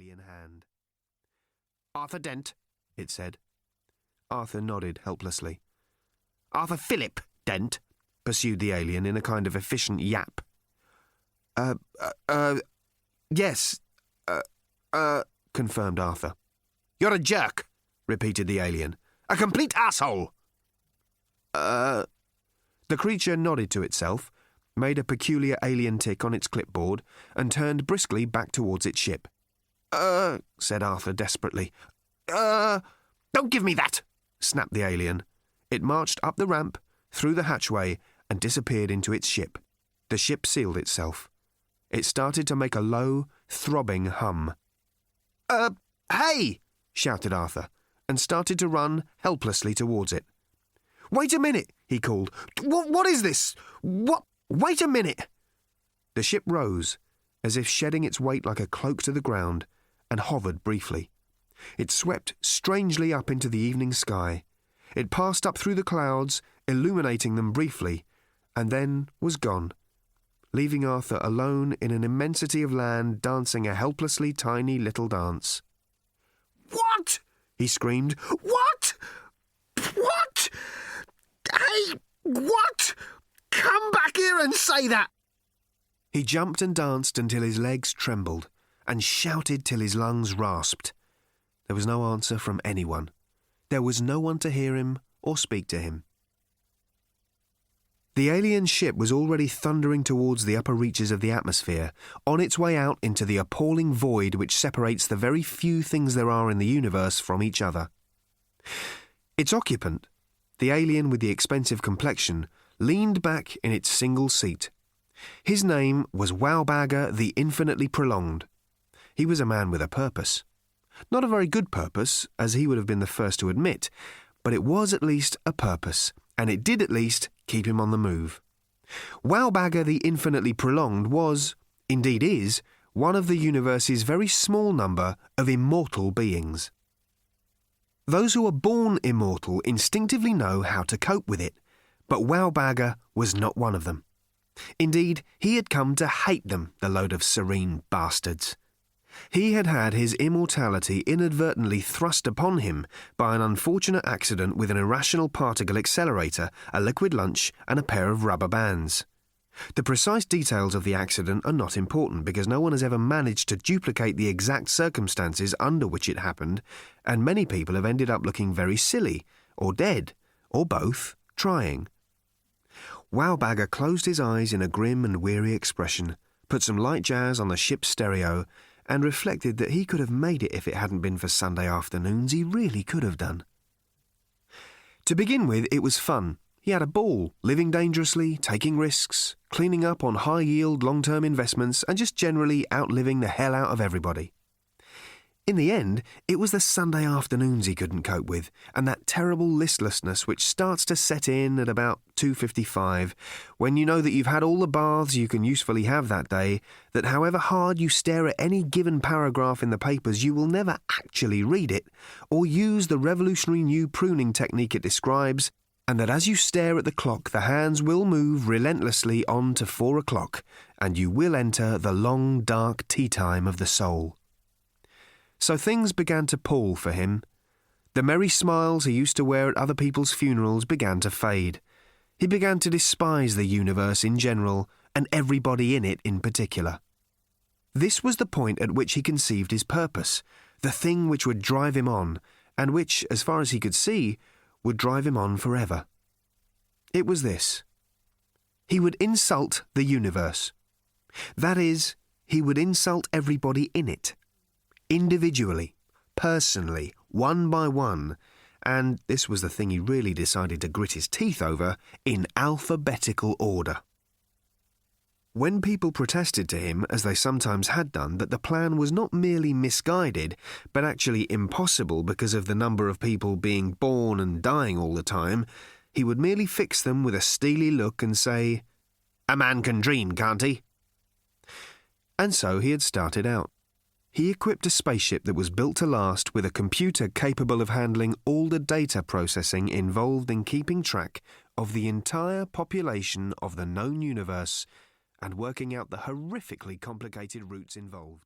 alien hand. "Arthur Dent," it said. Arthur nodded helplessly. "Arthur Philip Dent," pursued the alien in a kind of efficient yap. Yes, confirmed Arthur. "You're a jerk," repeated the alien. "A complete asshole." The creature nodded to itself, made a peculiar alien tick on its clipboard, and turned briskly back towards its ship. Said Arthur desperately. Don't give me that," snapped the alien. It marched up the ramp, through the hatchway, and disappeared into its ship. The ship sealed itself. It started to make a low, throbbing hum. Hey!" shouted Arthur, and started to run helplessly towards it. "Wait a minute," he called. What is this? Wait a minute!" The ship rose, as if shedding its weight like a cloak to the ground, and hovered briefly. It swept strangely up into the evening sky. It passed up through the clouds, illuminating them briefly, and then was gone, leaving Arthur alone in an immensity of land dancing a helplessly tiny little dance. "What?" he screamed. "What? What? Hey, what? Come back here and say that!" He jumped and danced until his legs trembled, and shouted till his lungs rasped. There was no answer from anyone. There was no one to hear him or speak to him. The alien ship was already thundering towards the upper reaches of the atmosphere, on its way out into the appalling void which separates the very few things there are in the universe from each other. Its occupant, the alien with the expensive complexion, leaned back in its single seat. His name was Wowbagger the Infinitely Prolonged. He was a man with a purpose. Not a very good purpose, as he would have been the first to admit, but it was at least a purpose, and it did at least keep him on the move. Wowbagger the Infinitely Prolonged was, indeed is, one of the universe's very small number of immortal beings. Those who are born immortal instinctively know how to cope with it, but Wowbagger was not one of them. Indeed, he had come to hate them, the load of serene bastards. He had had his immortality inadvertently thrust upon him by an unfortunate accident with an irrational particle accelerator, a liquid lunch, and a pair of rubber bands. The precise details of the accident are not important because no one has ever managed to duplicate the exact circumstances under which it happened, and many people have ended up looking very silly, or dead, or both, trying. Wowbagger closed his eyes in a grim and weary expression, put some light jazz on the ship's stereo, and reflected that he could have made it if it hadn't been for Sunday afternoons. He really could have done. To begin with, it was fun. He had a ball, living dangerously, taking risks, cleaning up on high-yield long-term investments, and just generally outliving the hell out of everybody. In the end, it was the Sunday afternoons he couldn't cope with, and that terrible listlessness which starts to set in at about 2:55, when you know that you've had all the baths you can usefully have that day, that however hard you stare at any given paragraph in the papers, you will never actually read it, or use the revolutionary new pruning technique it describes, and that as you stare at the clock, the hands will move relentlessly on to 4 o'clock, and you will enter the long, dark tea time of the soul. So things began to pall for him. The merry smiles he used to wear at other people's funerals began to fade. He began to despise the universe in general, and everybody in it in particular. This was the point at which he conceived his purpose, the thing which would drive him on, and which, as far as he could see, would drive him on forever. It was this. He would insult the universe. That is, he would insult everybody in it. Individually, personally, one by one, and this was the thing he really decided to grit his teeth over, in alphabetical order. When people protested to him, as they sometimes had done, that the plan was not merely misguided, but actually impossible because of the number of people being born and dying all the time, he would merely fix them with a steely look and say, "A man can dream, can't he?" And so he had started out. He equipped a spaceship that was built to last with a computer capable of handling all the data processing involved in keeping track of the entire population of the known universe and working out the horrifically complicated routes involved.